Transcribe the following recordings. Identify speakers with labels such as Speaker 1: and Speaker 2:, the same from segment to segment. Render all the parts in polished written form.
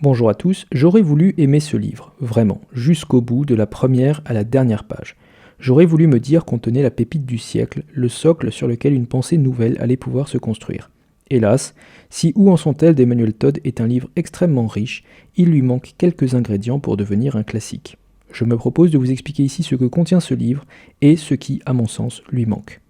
Speaker 1: Bonjour à tous, j'aurais voulu aimer ce livre, vraiment, jusqu'au bout, de la première à la dernière page. J'aurais voulu me dire qu'on tenait la pépite du siècle, le socle sur lequel une pensée nouvelle allait pouvoir se construire. Hélas, si Où en sont-elles d'Emmanuel Todd est un livre extrêmement riche, il lui manque quelques ingrédients pour devenir un classique. Je me propose de vous expliquer ici ce que contient ce livre et ce qui, à mon sens, lui manque.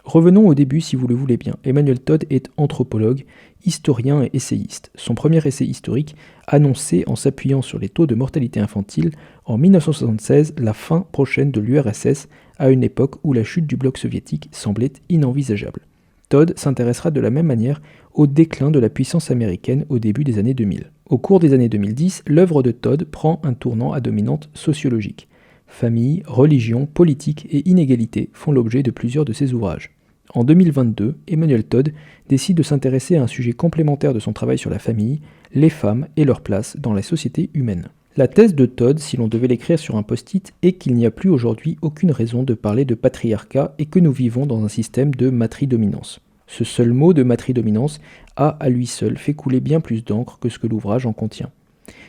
Speaker 1: Revenons au début si vous le voulez bien. Emmanuel Todd est anthropologue, historien et essayiste. Son premier essai historique, annoncé en s'appuyant sur les taux de mortalité infantile en 1976, la fin prochaine de l'URSS, à une époque où la chute du bloc soviétique semblait inenvisageable. Todd s'intéressera de la même manière au déclin de la puissance américaine au début des années 2000. Au cours des années 2010, l'œuvre de Todd prend un tournant à dominante sociologique. Famille, religion, politique et inégalité font l'objet de plusieurs de ses ouvrages. En 2022, Emmanuel Todd décide de s'intéresser à un sujet complémentaire de son travail sur la famille, les femmes et leur place dans la société humaine. La thèse de Todd, si l'on devait l'écrire sur un post-it, est qu'il n'y a plus aujourd'hui aucune raison de parler de patriarcat et que nous vivons dans un système de matridominance. Ce seul mot de matridominance a à lui seul fait couler bien plus d'encre que ce que l'ouvrage en contient.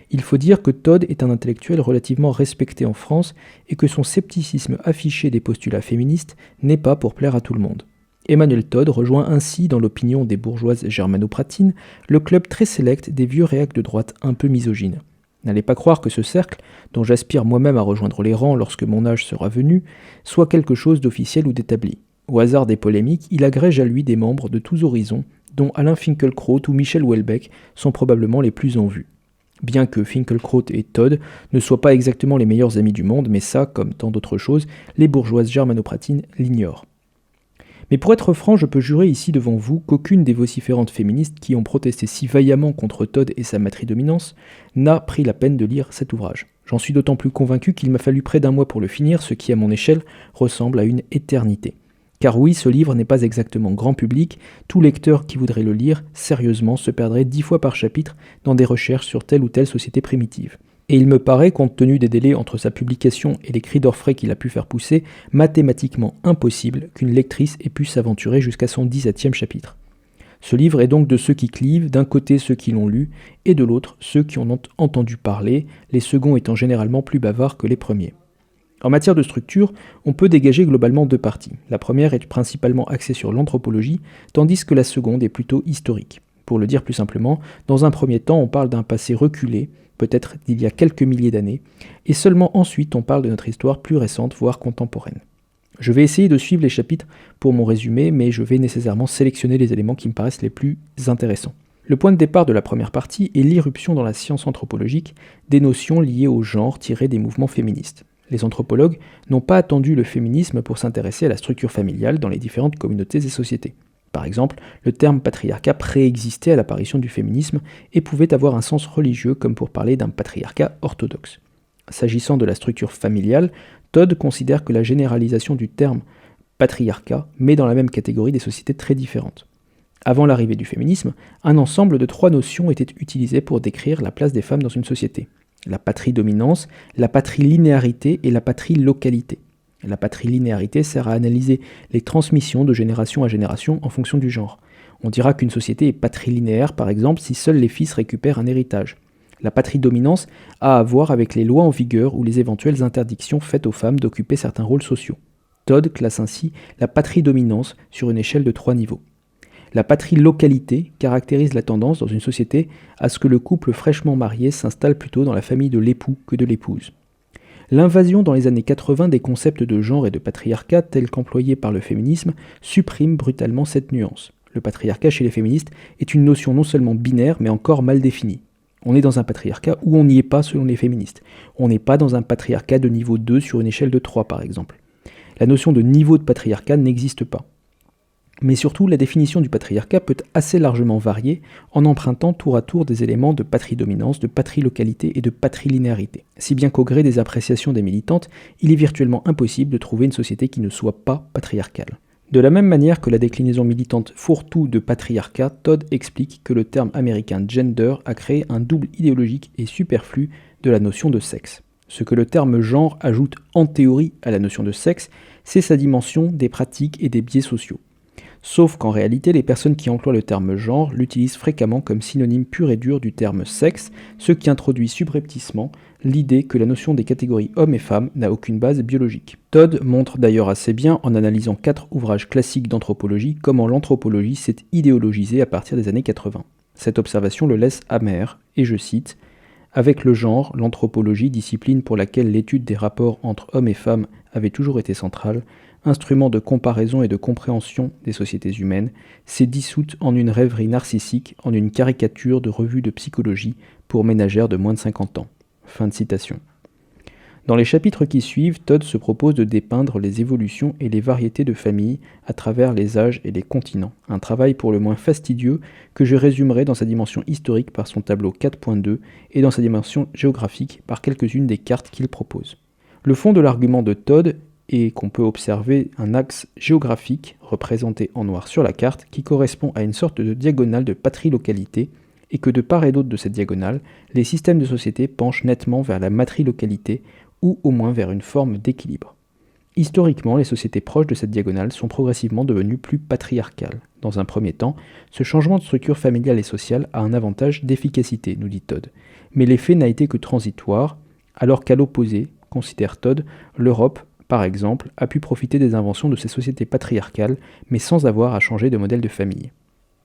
Speaker 1: Il faut dire que Todd est un intellectuel relativement respecté en France et que son scepticisme affiché des postulats féministes n'est pas pour plaire à tout le monde. Emmanuel Todd rejoint ainsi, dans l'opinion des bourgeoises germanopratines, le club très sélect des vieux réacs de droite un peu misogynes. N'allez pas croire que ce cercle, dont j'aspire moi-même à rejoindre les rangs lorsque mon âge sera venu, soit quelque chose d'officiel ou d'établi. Au hasard des polémiques, il agrège à lui des membres de tous horizons, dont Alain Finkielkraut ou Michel Houellebecq sont probablement les plus en vue. Bien que Finkielkraut et Todd ne soient pas exactement les meilleurs amis du monde, mais ça, comme tant d'autres choses, les bourgeoises germanopratines l'ignorent. Mais pour être franc, je peux jurer ici devant vous qu'aucune des vociférantes féministes qui ont protesté si vaillamment contre Todd et sa matridominance n'a pris la peine de lire cet ouvrage. J'en suis d'autant plus convaincu qu'il m'a fallu près d'un mois pour le finir, ce qui à mon échelle ressemble à une éternité. Car oui, ce livre n'est pas exactement grand public, tout lecteur qui voudrait le lire sérieusement se perdrait 10 fois par chapitre dans des recherches sur telle ou telle société primitive. Et il me paraît, compte tenu des délais entre sa publication et les cris d'orfraie qu'il a pu faire pousser, mathématiquement impossible qu'une lectrice ait pu s'aventurer jusqu'à son 17e chapitre. Ce livre est donc de ceux qui clivent, d'un côté ceux qui l'ont lu, et de l'autre ceux qui en ont entendu parler, les seconds étant généralement plus bavards que les premiers. En matière de structure, on peut dégager globalement deux parties. La première est principalement axée sur l'anthropologie, tandis que la seconde est plutôt historique. Pour le dire plus simplement, dans un premier temps, on parle d'un passé reculé, peut-être d'il y a quelques milliers d'années, et seulement ensuite on parle de notre histoire plus récente, voire contemporaine. Je vais essayer de suivre les chapitres pour mon résumé, mais je vais nécessairement sélectionner les éléments qui me paraissent les plus intéressants. Le point de départ de la première partie est l'irruption dans la science anthropologique des notions liées au genre tirées des mouvements féministes. Les anthropologues n'ont pas attendu le féminisme pour s'intéresser à la structure familiale dans les différentes communautés et sociétés. Par exemple, le terme patriarcat préexistait à l'apparition du féminisme et pouvait avoir un sens religieux comme pour parler d'un patriarcat orthodoxe. S'agissant de la structure familiale, Todd considère que la généralisation du terme patriarcat met dans la même catégorie des sociétés très différentes. Avant l'arrivée du féminisme, un ensemble de 3 notions étaient utilisées pour décrire la place des femmes dans une société. La patridominance, la patrilinéarité et la patrilocalité. La patrilinéarité sert à analyser les transmissions de génération à génération en fonction du genre. On dira qu'une société est patrilinéaire, par exemple, si seuls les fils récupèrent un héritage. La patridominance a à voir avec les lois en vigueur ou les éventuelles interdictions faites aux femmes d'occuper certains rôles sociaux. Todd classe ainsi la patridominance sur une échelle de 3 niveaux. La patrilocalité caractérise la tendance dans une société à ce que le couple fraîchement marié s'installe plutôt dans la famille de l'époux que de l'épouse. L'invasion dans les années 80 des concepts de genre et de patriarcat tels qu'employés par le féminisme supprime brutalement cette nuance. Le patriarcat chez les féministes est une notion non seulement binaire mais encore mal définie. On est dans un patriarcat ou on n'y est pas selon les féministes. On n'est pas dans un patriarcat de niveau 2 sur une échelle de 3 par exemple. La notion de niveau de patriarcat n'existe pas. Mais surtout, la définition du patriarcat peut assez largement varier en empruntant tour à tour des éléments de patridominance, de patrilocalité et de patrilinéarité. Si bien qu'au gré des appréciations des militantes, il est virtuellement impossible de trouver une société qui ne soit pas patriarcale. De la même manière que la déclinaison militante fourre-tout de patriarcat, Todd explique que le terme américain gender a créé un double idéologique et superflu de la notion de sexe. Ce que le terme genre ajoute en théorie à la notion de sexe, c'est sa dimension des pratiques et des biais sociaux. Sauf qu'en réalité, les personnes qui emploient le terme genre l'utilisent fréquemment comme synonyme pur et dur du terme sexe, ce qui introduit subrepticement l'idée que la notion des catégories hommes et femmes n'a aucune base biologique. Todd montre d'ailleurs assez bien, en analysant 4 ouvrages classiques d'anthropologie, comment l'anthropologie s'est idéologisée à partir des années 80. Cette observation le laisse amer, et je cite « Avec le genre, l'anthropologie, discipline pour laquelle l'étude des rapports entre hommes et femmes avait toujours été centrale, instrument de comparaison et de compréhension des sociétés humaines, s'est dissoute en une rêverie narcissique, en une caricature de revue de psychologie pour ménagères de moins de 50 ans. » Fin de citation. Dans les chapitres qui suivent, Todd se propose de dépeindre les évolutions et les variétés de familles à travers les âges et les continents, un travail pour le moins fastidieux que je résumerai dans sa dimension historique par son tableau 4.2 et dans sa dimension géographique par quelques-unes des cartes qu'il propose. Le fond de l'argument de Todd est qu'on peut observer un axe géographique représenté en noir sur la carte qui correspond à une sorte de diagonale de patrie-localité et que de part et d'autre de cette diagonale, les systèmes de société penchent nettement vers la matrie-localité ou au moins vers une forme d'équilibre. Historiquement, les sociétés proches de cette diagonale sont progressivement devenues plus patriarcales. Dans un premier temps, ce changement de structure familiale et sociale a un avantage d'efficacité, nous dit Todd. Mais l'effet n'a été que transitoire, alors qu'à l'opposé, considère Todd, l'Europe, par exemple, a pu profiter des inventions de ces sociétés patriarcales, mais sans avoir à changer de modèle de famille.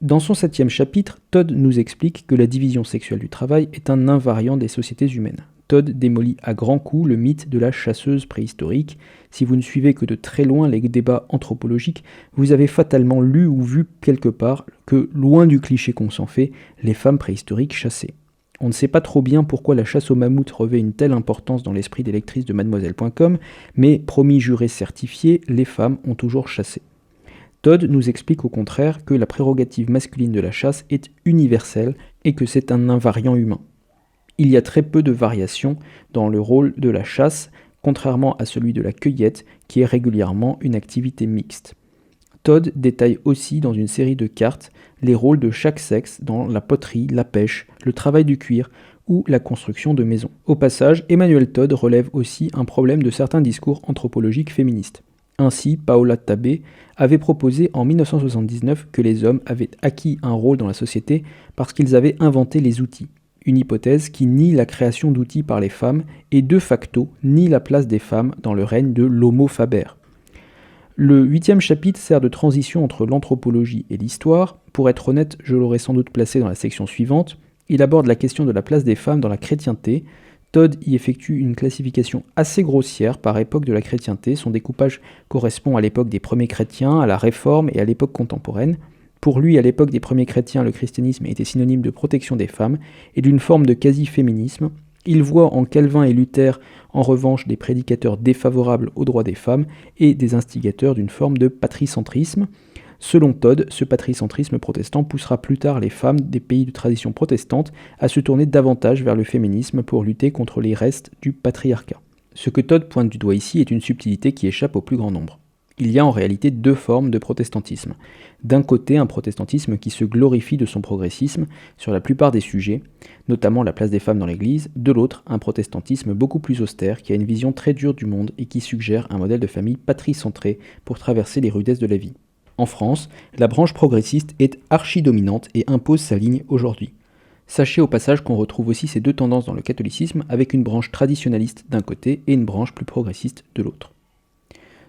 Speaker 1: Dans son 7e chapitre, Todd nous explique que la division sexuelle du travail est un invariant des sociétés humaines. Todd démolit à grands coups le mythe de la chasseuse préhistorique. Si vous ne suivez que de très loin les débats anthropologiques, vous avez fatalement lu ou vu quelque part que, loin du cliché qu'on s'en fait, les femmes préhistoriques chassaient. On ne sait pas trop bien pourquoi la chasse au mammouth revêt une telle importance dans l'esprit des lectrices de mademoiselle.com, mais promis juré certifié, les femmes ont toujours chassé. Todd nous explique au contraire que la prérogative masculine de la chasse est universelle et que c'est un invariant humain. Il y a très peu de variations dans le rôle de la chasse, contrairement à celui de la cueillette, qui est régulièrement une activité mixte. Todd détaille aussi dans une série de cartes les rôles de chaque sexe dans la poterie, la pêche, le travail du cuir ou la construction de maisons. Au passage, Emmanuel Todd relève aussi un problème de certains discours anthropologiques féministes. Ainsi, Paola Tabé avait proposé en 1979 que les hommes avaient acquis un rôle dans la société parce qu'ils avaient inventé les outils, une hypothèse qui nie la création d'outils par les femmes et de facto nie la place des femmes dans le règne de l'homo faber. Le 8e chapitre sert de transition entre l'anthropologie et l'histoire. Pour être honnête, je l'aurais sans doute placé dans la section suivante. Il aborde la question de la place des femmes dans la chrétienté. Todd y effectue une classification assez grossière par époque de la chrétienté. Son découpage correspond à l'époque des premiers chrétiens, à la Réforme et à l'époque contemporaine. Pour lui, à l'époque des premiers chrétiens, le christianisme était synonyme de protection des femmes et d'une forme de quasi-féminisme. Il voit en Calvin et Luther, en revanche, des prédicateurs défavorables aux droits des femmes et des instigateurs d'une forme de patricentrisme. Selon Todd, ce patricentrisme protestant poussera plus tard les femmes des pays de tradition protestante à se tourner davantage vers le féminisme pour lutter contre les restes du patriarcat. Ce que Todd pointe du doigt ici est une subtilité qui échappe au plus grand nombre. Il y a en réalité deux formes de protestantisme. D'un côté, un protestantisme qui se glorifie de son progressisme sur la plupart des sujets, notamment la place des femmes dans l'Église. De l'autre, un protestantisme beaucoup plus austère qui a une vision très dure du monde et qui suggère un modèle de famille patricentré pour traverser les rudesses de la vie. En France, la branche progressiste est archi-dominante et impose sa ligne aujourd'hui. Sachez au passage qu'on retrouve aussi ces deux tendances dans le catholicisme avec une branche traditionnaliste d'un côté et une branche plus progressiste de l'autre.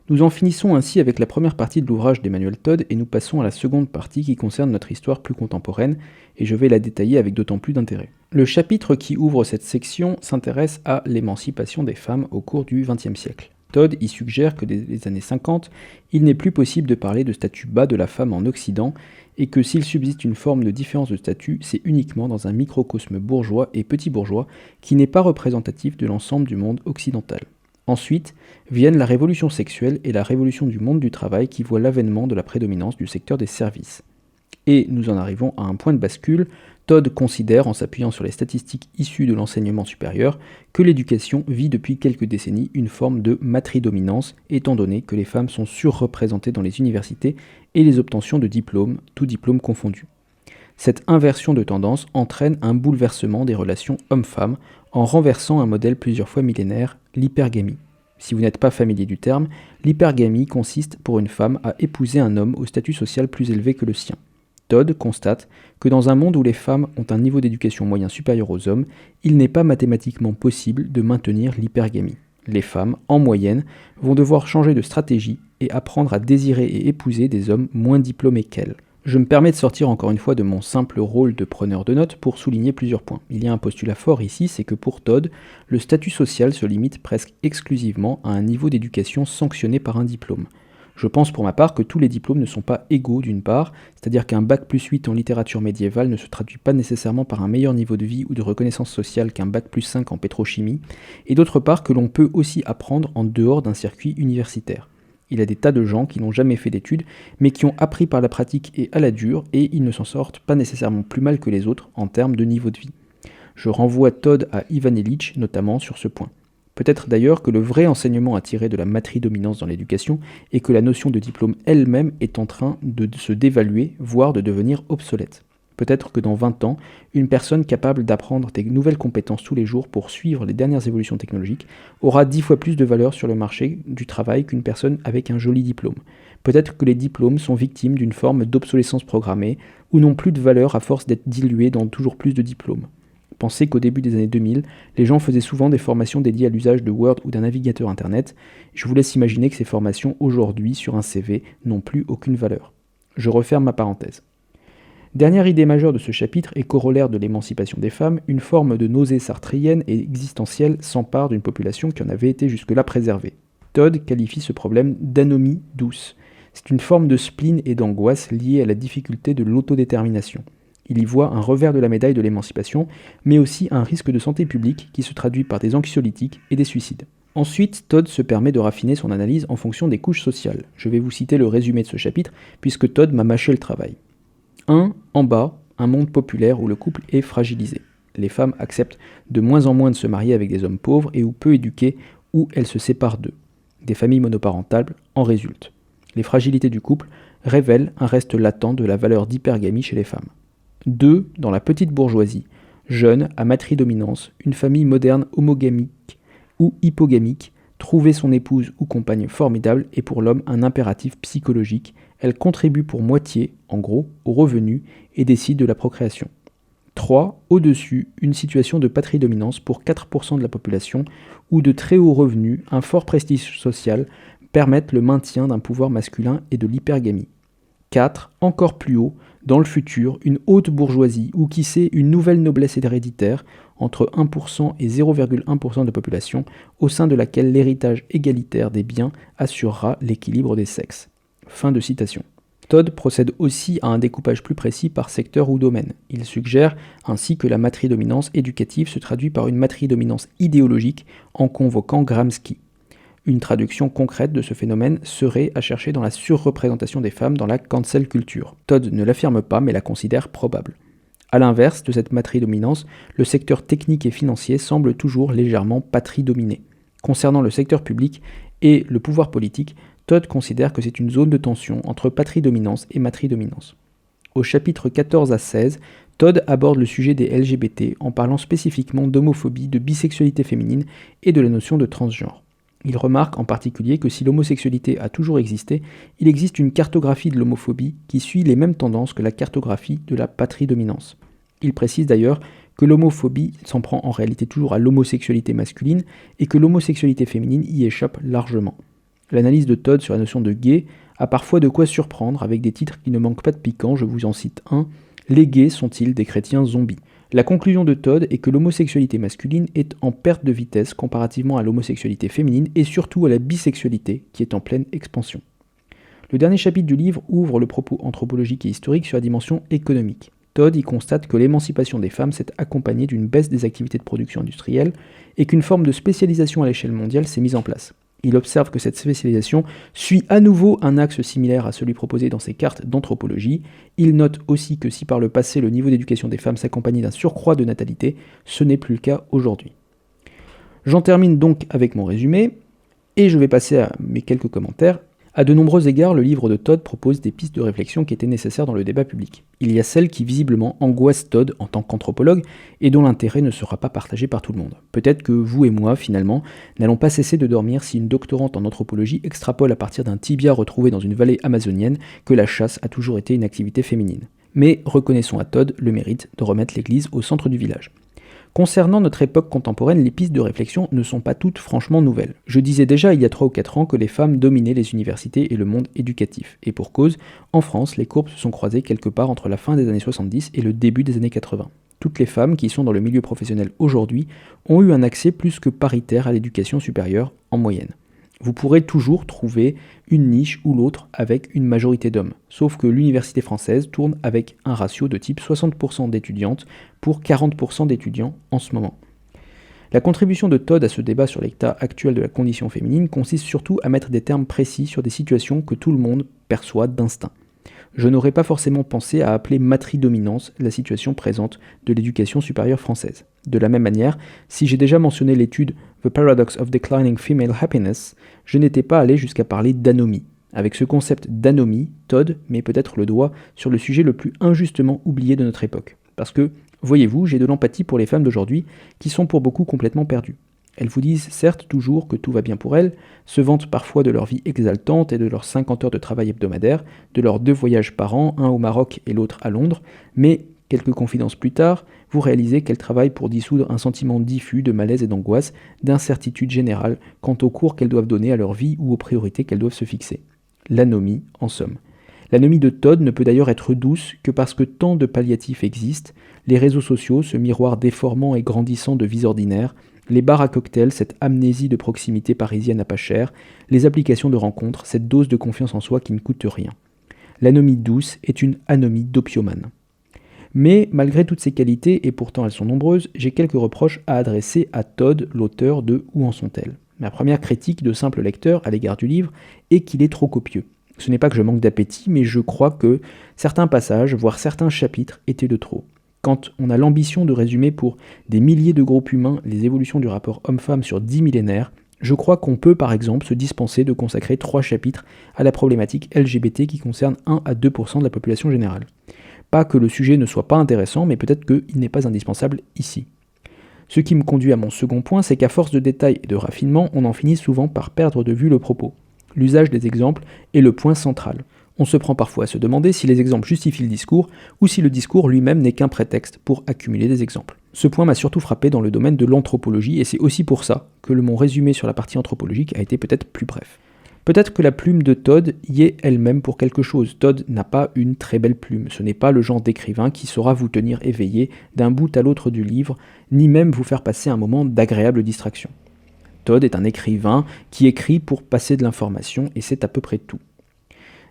Speaker 1: Nous en finissons ainsi avec la première partie de l'ouvrage d'Emmanuel Todd et nous passons à la seconde partie qui concerne notre histoire plus contemporaine et je vais la détailler avec d'autant plus d'intérêt. Le chapitre qui ouvre cette section s'intéresse à l'émancipation des femmes au cours du XXe siècle. Todd y suggère que dès les années 50, il n'est plus possible de parler de statut bas de la femme en Occident et que s'il subsiste une forme de différence de statut, c'est uniquement dans un microcosme bourgeois et petit bourgeois qui n'est pas représentatif de l'ensemble du monde occidental. Ensuite viennent la révolution sexuelle et la révolution du monde du travail qui voit l'avènement de la prédominance du secteur des services. Et nous en arrivons à un point de bascule. Todd considère, en s'appuyant sur les statistiques issues de l'enseignement supérieur, que l'éducation vit depuis quelques décennies une forme de matridominance, étant donné que les femmes sont surreprésentées dans les universités et les obtentions de diplômes, tous diplômes confondus. Cette inversion de tendance entraîne un bouleversement des relations hommes-femmes en renversant un modèle plusieurs fois millénaire, l'hypergamie. Si vous n'êtes pas familier du terme, l'hypergamie consiste pour une femme à épouser un homme au statut social plus élevé que le sien. Todd constate que dans un monde où les femmes ont un niveau d'éducation moyen supérieur aux hommes, il n'est pas mathématiquement possible de maintenir l'hypergamie. Les femmes, en moyenne, vont devoir changer de stratégie et apprendre à désirer et épouser des hommes moins diplômés qu'elles. Je me permets de sortir encore une fois de mon simple rôle de preneur de notes pour souligner plusieurs points. Il y a un postulat fort ici, c'est que pour Todd, le statut social se limite presque exclusivement à un niveau d'éducation sanctionné par un diplôme. Je pense pour ma part que tous les diplômes ne sont pas égaux d'une part, c'est-à-dire qu'un bac plus 8 en littérature médiévale ne se traduit pas nécessairement par un meilleur niveau de vie ou de reconnaissance sociale qu'un bac plus 5 en pétrochimie, et d'autre part que l'on peut aussi apprendre en dehors d'un circuit universitaire. Il y a des tas de gens qui n'ont jamais fait d'études, mais qui ont appris par la pratique et à la dure, et ils ne s'en sortent pas nécessairement plus mal que les autres en termes de niveau de vie. Je renvoie Todd à Ivan Illich notamment sur ce point. Peut-être d'ailleurs que le vrai enseignement à tirer de la matridominance dans l'éducation est que la notion de diplôme elle-même est en train de se dévaluer, voire de devenir obsolète. Peut-être que dans 20 ans, une personne capable d'apprendre des nouvelles compétences tous les jours pour suivre les dernières évolutions technologiques aura 10 fois plus de valeur sur le marché du travail qu'une personne avec un joli diplôme. Peut-être que les diplômes sont victimes d'une forme d'obsolescence programmée ou n'ont plus de valeur à force d'être dilués dans toujours plus de diplômes. Pensez qu'au début des années 2000, les gens faisaient souvent des formations dédiées à l'usage de Word ou d'un navigateur Internet. Je vous laisse imaginer que ces formations, aujourd'hui, sur un CV, n'ont plus aucune valeur. Je referme ma parenthèse. Dernière idée majeure de ce chapitre et corollaire de l'émancipation des femmes, une forme de nausée sartréienne et existentielle s'empare d'une population qui en avait été jusque-là préservée. Todd qualifie ce problème d'anomie douce. C'est une forme de spleen et d'angoisse liée à la difficulté de l'autodétermination. Il y voit un revers de la médaille de l'émancipation, mais aussi un risque de santé publique qui se traduit par des anxiolytiques et des suicides. Ensuite, Todd se permet de raffiner son analyse en fonction des couches sociales. Je vais vous citer le résumé de ce chapitre, puisque Todd m'a mâché le travail. 1. En bas, un monde populaire où le couple est fragilisé. Les femmes acceptent de moins en moins de se marier avec des hommes pauvres et ou peu éduqués, ou elles se séparent d'eux. Des familles monoparentales en résultent. Les fragilités du couple révèlent un reste latent de la valeur d'hypergamie chez les femmes. 2. Dans la petite bourgeoisie, jeune, à matridominance, une famille moderne homogamique ou hypogamique, trouver son épouse ou compagne formidable est pour l'homme un impératif psychologique. Elle contribue pour moitié, en gros, aux revenus et décide de la procréation. 3. Au-dessus, une situation de patridominance pour 4% de la population où de très hauts revenus, un fort prestige social permettent le maintien d'un pouvoir masculin et de l'hypergamie. 4. Encore plus haut, dans le futur, une haute bourgeoisie ou qui sait une nouvelle noblesse héréditaire entre 1% et 0,1% de la population au sein de laquelle l'héritage égalitaire des biens assurera l'équilibre des sexes. Fin de citation. Todd procède aussi à un découpage plus précis par secteur ou domaine. Il suggère ainsi que la matridominance éducative se traduit par une matridominance idéologique en convoquant Gramsci. Une traduction concrète de ce phénomène serait à chercher dans la surreprésentation des femmes dans la cancel culture. Todd ne l'affirme pas mais la considère probable. A l'inverse de cette matridominance, le secteur technique et financier semble toujours légèrement patridominé. Concernant le secteur public et le pouvoir politique, Todd considère que c'est une zone de tension entre patridominance et matridominance. Au chapitre 14 à 16, Todd aborde le sujet des LGBT en parlant spécifiquement d'homophobie, de bisexualité féminine et de la notion de transgenre. Il remarque en particulier que si l'homosexualité a toujours existé, il existe une cartographie de l'homophobie qui suit les mêmes tendances que la cartographie de la patridominance. Il précise d'ailleurs que l'homophobie s'en prend en réalité toujours à l'homosexualité masculine et que l'homosexualité féminine y échappe largement. L'analyse de Todd sur la notion de gay a parfois de quoi surprendre avec des titres qui ne manquent pas de piquant, je vous en cite un. Les gays sont-ils des chrétiens zombies ? La conclusion de Todd est que l'homosexualité masculine est en perte de vitesse comparativement à l'homosexualité féminine et surtout à la bisexualité qui est en pleine expansion. Le dernier chapitre du livre ouvre le propos anthropologique et historique sur la dimension économique. Todd y constate que l'émancipation des femmes s'est accompagnée d'une baisse des activités de production industrielle et qu'une forme de spécialisation à l'échelle mondiale s'est mise en place. Il observe que cette spécialisation suit à nouveau un axe similaire à celui proposé dans ses cartes d'anthropologie. Il note aussi que si par le passé le niveau d'éducation des femmes s'accompagnait d'un surcroît de natalité, ce n'est plus le cas aujourd'hui. J'en termine donc avec mon résumé, et je vais passer à mes quelques commentaires. À de nombreux égards, le livre de Todd propose des pistes de réflexion qui étaient nécessaires dans le débat public. Il y a celles qui visiblement angoissent Todd en tant qu'anthropologue et dont l'intérêt ne sera pas partagé par tout le monde. Peut-être que vous et moi, finalement, n'allons pas cesser de dormir si une doctorante en anthropologie extrapole à partir d'un tibia retrouvé dans une vallée amazonienne que la chasse a toujours été une activité féminine. Mais reconnaissons à Todd le mérite de remettre l'église au centre du village. Concernant notre époque contemporaine, les pistes de réflexion ne sont pas toutes franchement nouvelles. Je disais déjà il y a 3 ou 4 ans que les femmes dominaient les universités et le monde éducatif. Et pour cause, en France, les courbes se sont croisées quelque part entre la fin des années 70 et le début des années 80. Toutes les femmes qui sont dans le milieu professionnel aujourd'hui ont eu un accès plus que paritaire à l'éducation supérieure en moyenne. Vous pourrez toujours trouver une niche ou l'autre avec une majorité d'hommes, sauf que l'université française tourne avec un ratio de type 60% d'étudiantes pour 40% d'étudiants en ce moment. La contribution de Todd à ce débat sur l'état actuel de la condition féminine consiste surtout à mettre des termes précis sur des situations que tout le monde perçoit d'instinct. Je n'aurais pas forcément pensé à appeler matridominance la situation présente de l'éducation supérieure française. De la même manière, si j'ai déjà mentionné l'étude The Paradox of Declining Female Happiness, je n'étais pas allé jusqu'à parler d'anomie. Avec ce concept d'anomie, Todd met peut-être le doigt sur le sujet le plus injustement oublié de notre époque. Parce que, voyez-vous, j'ai de l'empathie pour les femmes d'aujourd'hui qui sont pour beaucoup complètement perdues. Elles vous disent certes toujours que tout va bien pour elles, se vantent parfois de leur vie exaltante et de leurs 50 heures de travail hebdomadaire, de leurs 2 voyages par an, un au Maroc et l'autre à Londres, mais quelques confidences plus tard, vous réalisez qu'elles travaillent pour dissoudre un sentiment diffus de malaise et d'angoisse, d'incertitude générale quant aux cours qu'elles doivent donner à leur vie ou aux priorités qu'elles doivent se fixer. L'anomie, en somme. L'anomie de Todd ne peut d'ailleurs être douce que parce que tant de palliatifs existent, les réseaux sociaux, ce miroir déformant et grandissant de vies ordinaires, les bars à cocktails, cette amnésie de proximité parisienne à pas cher, les applications de rencontres, cette dose de confiance en soi qui ne coûte rien. L'anomie douce est une anomie d'opiomane. Mais malgré toutes ces qualités, et pourtant elles sont nombreuses, j'ai quelques reproches à adresser à Todd, l'auteur de Où en sont-elles ? Ma première critique de simple lecteur à l'égard du livre est qu'il est trop copieux. Ce n'est pas que je manque d'appétit, mais je crois que certains passages, voire certains chapitres, étaient de trop. Quand on a l'ambition de résumer pour des milliers de groupes humains les évolutions du rapport homme-femme sur 10 millénaires, je crois qu'on peut par exemple se dispenser de consacrer 3 chapitres à la problématique LGBT qui concerne 1 à 2% de la population générale. Pas que le sujet ne soit pas intéressant, mais peut-être qu'il n'est pas indispensable ici. Ce qui me conduit à mon second point, c'est qu'à force de détails et de raffinement, on en finit souvent par perdre de vue le propos. L'usage des exemples est le point central. On se prend parfois à se demander si les exemples justifient le discours ou si le discours lui-même n'est qu'un prétexte pour accumuler des exemples. Ce point m'a surtout frappé dans le domaine de l'anthropologie et c'est aussi pour ça que mon résumé sur la partie anthropologique a été peut-être plus bref. Peut-être que la plume de Todd y est elle-même pour quelque chose. Todd n'a pas une très belle plume, ce n'est pas le genre d'écrivain qui saura vous tenir éveillé d'un bout à l'autre du livre, ni même vous faire passer un moment d'agréable distraction. Todd est un écrivain qui écrit pour passer de l'information et c'est à peu près tout.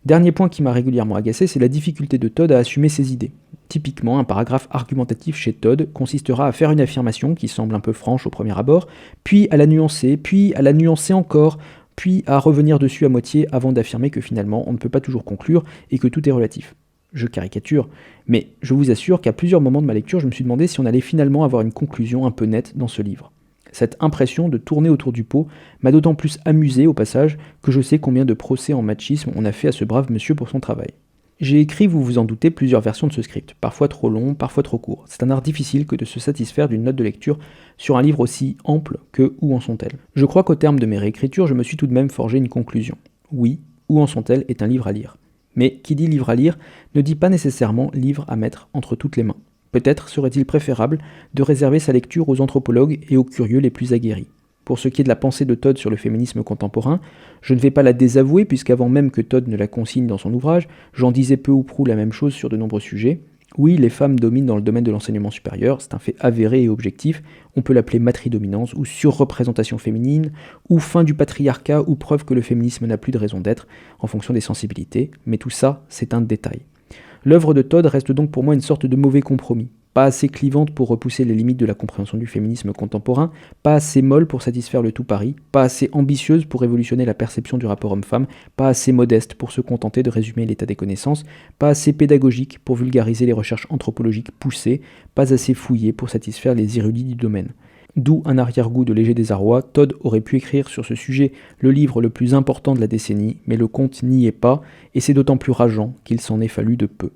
Speaker 1: Dernier point qui m'a régulièrement agacé, c'est la difficulté de Todd à assumer ses idées. Typiquement, un paragraphe argumentatif chez Todd consistera à faire une affirmation qui semble un peu franche au premier abord, puis à la nuancer encore, puis à revenir dessus à moitié avant d'affirmer que finalement on ne peut pas toujours conclure et que tout est relatif. Je caricature, mais je vous assure qu'à plusieurs moments de ma lecture, je me suis demandé si on allait finalement avoir une conclusion un peu nette dans ce livre. Cette impression de tourner autour du pot m'a d'autant plus amusé au passage que je sais combien de procès en machisme on a fait à ce brave monsieur pour son travail. J'ai écrit, vous vous en doutez, plusieurs versions de ce script, parfois trop long, parfois trop court. C'est un art difficile que de se satisfaire d'une note de lecture sur un livre aussi ample que Où en sont-elles ? Je crois qu'au terme de mes réécritures, je me suis tout de même forgé une conclusion. Oui, Où en sont-elles est un livre à lire. Mais qui dit livre à lire ne dit pas nécessairement livre à mettre entre toutes les mains. Peut-être serait-il préférable de réserver sa lecture aux anthropologues et aux curieux les plus aguerris. Pour ce qui est de la pensée de Todd sur le féminisme contemporain, je ne vais pas la désavouer puisqu'avant même que Todd ne la consigne dans son ouvrage, j'en disais peu ou prou la même chose sur de nombreux sujets. Oui, les femmes dominent dans le domaine de l'enseignement supérieur, c'est un fait avéré et objectif, on peut l'appeler matridominance ou surreprésentation féminine, ou fin du patriarcat ou preuve que le féminisme n'a plus de raison d'être en fonction des sensibilités, mais tout ça, c'est un détail. L'œuvre de Todd reste donc pour moi une sorte de mauvais compromis. Pas assez clivante pour repousser les limites de la compréhension du féminisme contemporain, pas assez molle pour satisfaire le tout Paris, pas assez ambitieuse pour révolutionner la perception du rapport homme-femme, pas assez modeste pour se contenter de résumer l'état des connaissances, pas assez pédagogique pour vulgariser les recherches anthropologiques poussées, pas assez fouillée pour satisfaire les érudits du domaine. D'où un arrière-goût de léger désarroi, Todd aurait pu écrire sur ce sujet le livre le plus important de la décennie, mais le compte n'y est pas, et c'est d'autant plus rageant qu'il s'en est fallu de peu.